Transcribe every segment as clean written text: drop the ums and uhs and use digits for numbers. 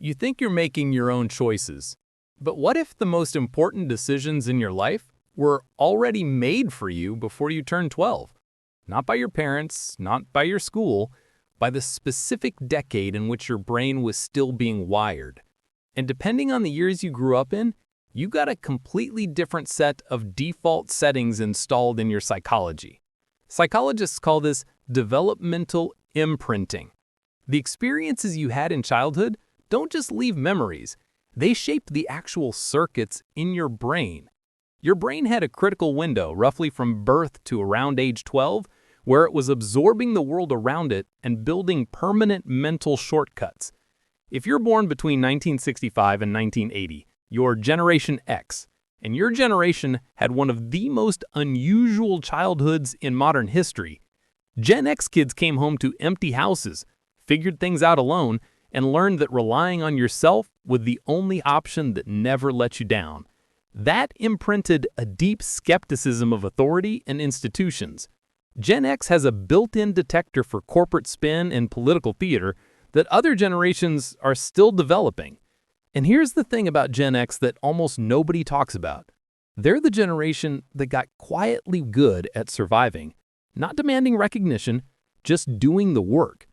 You think you're making your own choices. But what if the most important decisions in your life were already made for you before you turned 12? Not by your parents, not by your school, by the specific decade in which your brain was still being wired. And depending on the years you grew up in, you got a completely different set of default settings installed in your psychology. Psychologists call this developmental imprinting. The experiences you had in childhood don't just leave memories, they shape the actual circuits in your brain. Your brain had a critical window, roughly from birth to around age 12, where it was absorbing the world around it and building permanent mental shortcuts. If you're born between 1965 and 1980, you're Generation X, and your generation had one of the most unusual childhoods in modern history. Gen X kids came home to empty houses, figured things out alone, and learned that relying on yourself was the only option that never let you down. That imprinted a deep skepticism of authority and institutions. Gen X has a built-in detector for corporate spin and political theater that other generations are still developing. And here's the thing about Gen X that almost nobody talks about. They're the generation that got quietly good at surviving, not demanding recognition, just doing the work.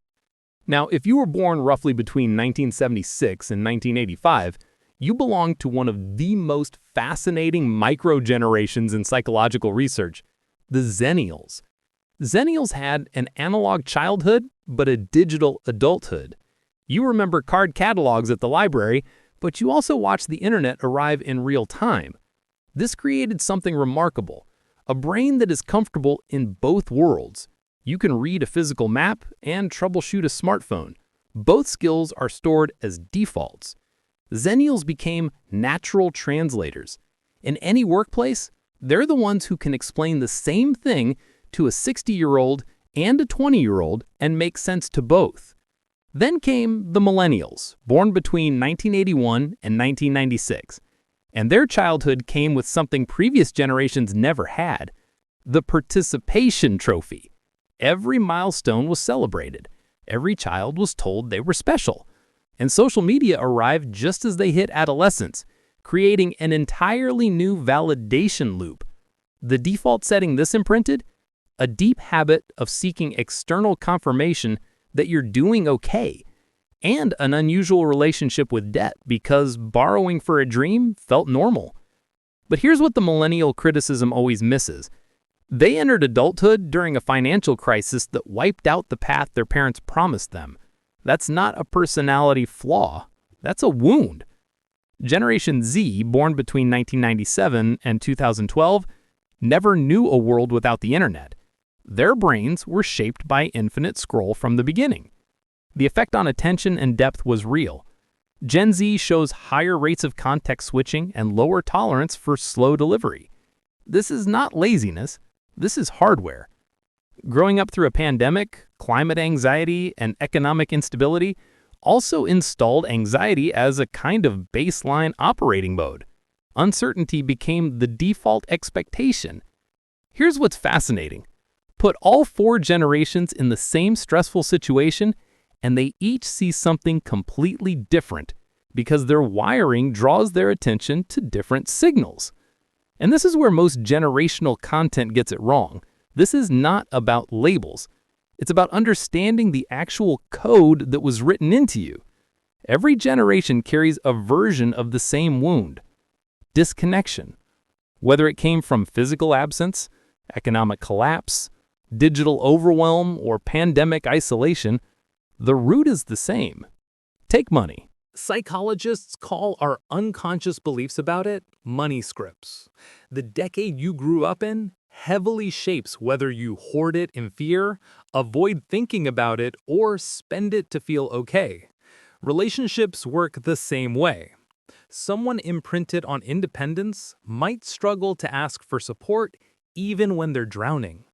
Now, if you were born roughly between 1976 and 1985, you belong to one of the most fascinating micro-generations in psychological research, the Xennials. Xennials had an analog childhood, but a digital adulthood. You remember card catalogs at the library, but you also watched the internet arrive in real time. This created something remarkable, a brain that is comfortable in both worlds. You can read a physical map and troubleshoot a smartphone. Both skills are stored as defaults. Xennials became natural translators. In any workplace, they're the ones who can explain the same thing to a 60-year-old and a 20-year-old and make sense to both. Then came the Millennials, born between 1981 and 1996. And their childhood came with something previous generations never had, the participation trophy. Every milestone was celebrated. Every child was told they were special. And social media arrived just as they hit adolescence, creating an entirely new validation loop. The default setting this imprinted? A deep habit of seeking external confirmation that you're doing okay, and an unusual relationship with debt because borrowing for a dream felt normal. But here's what the millennial criticism always misses. They entered adulthood during a financial crisis that wiped out the path their parents promised them. That's not a personality flaw. That's a wound. Generation Z, born between 1997 and 2012, never knew a world without the internet. Their brains were shaped by infinite scroll from the beginning. The effect on attention and depth was real. Gen Z shows higher rates of context switching and lower tolerance for slow delivery. This is not laziness. This is hardware. Growing up through a pandemic, climate anxiety, and economic instability also installed anxiety as a kind of baseline operating mode. Uncertainty became the default expectation. Here's what's fascinating. Put all four generations in the same stressful situation, and they each see something completely different because their wiring draws their attention to different signals. And this is where most generational content gets it wrong. This is not about labels. It's about understanding the actual code that was written into you. Every generation carries a version of the same wound. Disconnection. Whether it came from physical absence, economic collapse, digital overwhelm, or pandemic isolation, the root is the same. Take money. Psychologists call our unconscious beliefs about it money scripts. The decade you grew up in heavily shapes whether you hoard it in fear, avoid thinking about it, or spend it to feel okay. Relationships work the same way. Someone imprinted on independence might struggle to ask for support even when they're drowning.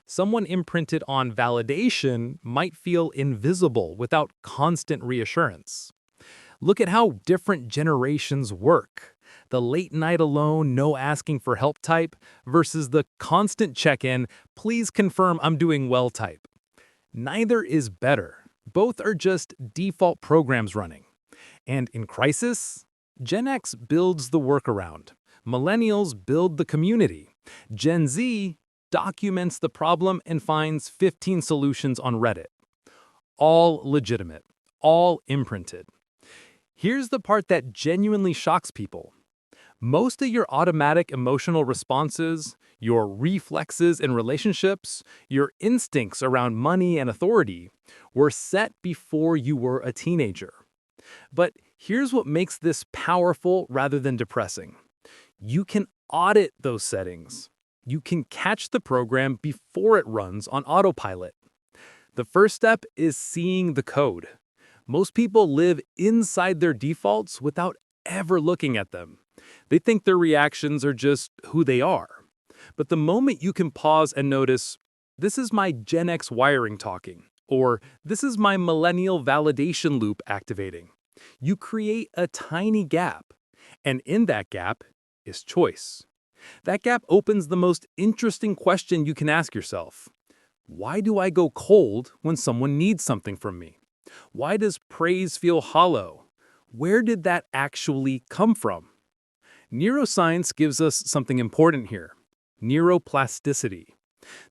Someone imprinted on validation might feel invisible without constant reassurance. Look at how different generations work. The late night alone, no asking for help type versus the constant check-in, please confirm I'm doing well type. Neither is better. Both are just default programs running. And in crisis, Gen X builds the workaround. Millennials build the community. Gen Z documents the problem and finds 15 solutions on Reddit. All legitimate, all imprinted. Here's the part that genuinely shocks people. Most of your automatic emotional responses, your reflexes in relationships, your instincts around money and authority were set before you were a teenager. But here's what makes this powerful rather than depressing. You can audit those settings. You can catch the program before it runs on autopilot. The first step is seeing the code. Most people live inside their defaults without ever looking at them. They think their reactions are just who they are. But the moment you can pause and notice, this is my Gen X wiring talking, or this is my millennial validation loop activating, you create a tiny gap. And in that gap is choice. That gap opens the most interesting question you can ask yourself. Why do I go cold when someone needs something from me? Why does praise feel hollow? Where did that actually come from? Neuroscience gives us something important here: neuroplasticity.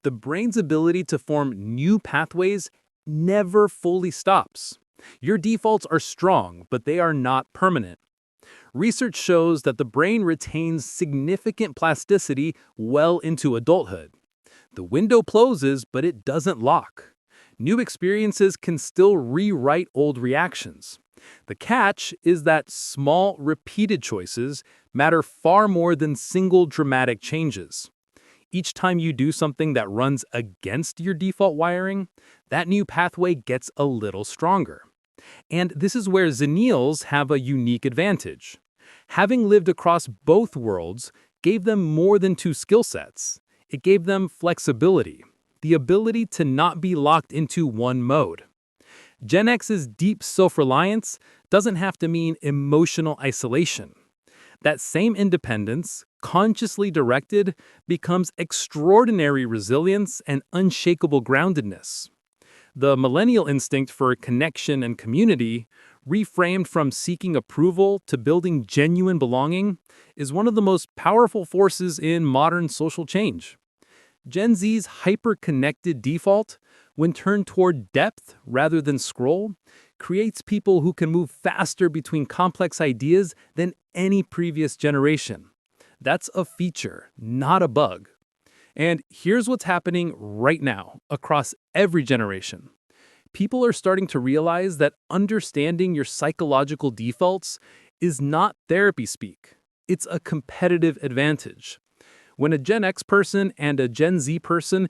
The brain's ability to form new pathways never fully stops. Your defaults are strong, but they are not permanent. Research shows that the brain retains significant plasticity well into adulthood. The window closes, but it doesn't lock. New experiences can still rewrite old reactions. The catch is that small, repeated choices matter far more than single dramatic changes. Each time you do something that runs against your default wiring, that new pathway gets a little stronger. And this is where Xennials have a unique advantage. Having lived across both worlds gave them more than two skill sets. It gave them flexibility, the ability to not be locked into one mode. Gen X's deep self-reliance doesn't have to mean emotional isolation. That same independence, consciously directed, becomes extraordinary resilience and unshakable groundedness. The millennial instinct for connection and community, reframed from seeking approval to building genuine belonging, is one of the most powerful forces in modern social change. Gen Z's hyper-connected default, when turned toward depth rather than scroll, creates people who can move faster between complex ideas than any previous generation. That's a feature, not a bug. And here's what's happening right now across every generation. People are starting to realize that understanding your psychological defaults is not therapy speak. It's a competitive advantage. When a Gen X person and a Gen Z person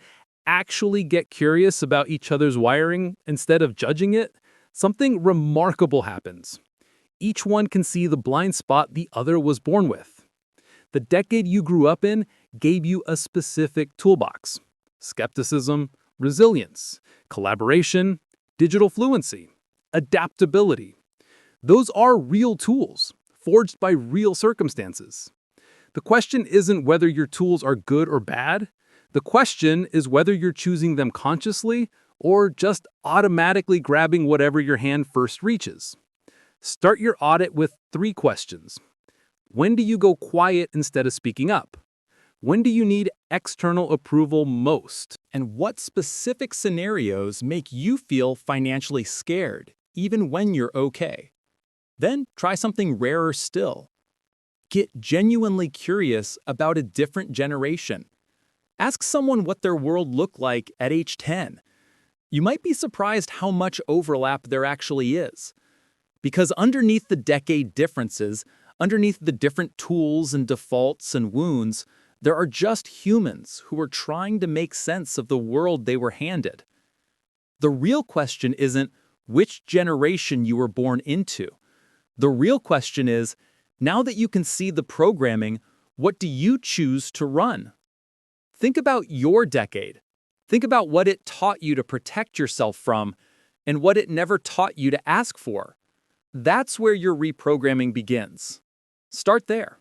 actually get curious about each other's wiring instead of judging it, something remarkable happens. Each one can see the blind spot the other was born with. The decade you grew up in gave you a specific toolbox: skepticism, resilience, collaboration, digital fluency, adaptability. Those are real tools, forged by real circumstances. The question isn't whether your tools are good or bad. The question is whether you're choosing them consciously or just automatically grabbing whatever your hand first reaches. Start your audit with 3 questions. When do you go quiet instead of speaking up? When do you need external approval most? And what specific scenarios make you feel financially scared, even when you're okay? Then try something rarer still. Get genuinely curious about a different generation. Ask someone what their world looked like at age 10. You might be surprised how much overlap there actually is. Because underneath the decade differences, underneath the different tools and defaults and wounds, there are just humans who are trying to make sense of the world they were handed. The real question isn't which generation you were born into. The real question is, now that you can see the programming, what do you choose to run? Think about your decade. Think about what it taught you to protect yourself from and what it never taught you to ask for. That's where your reprogramming begins. Start there.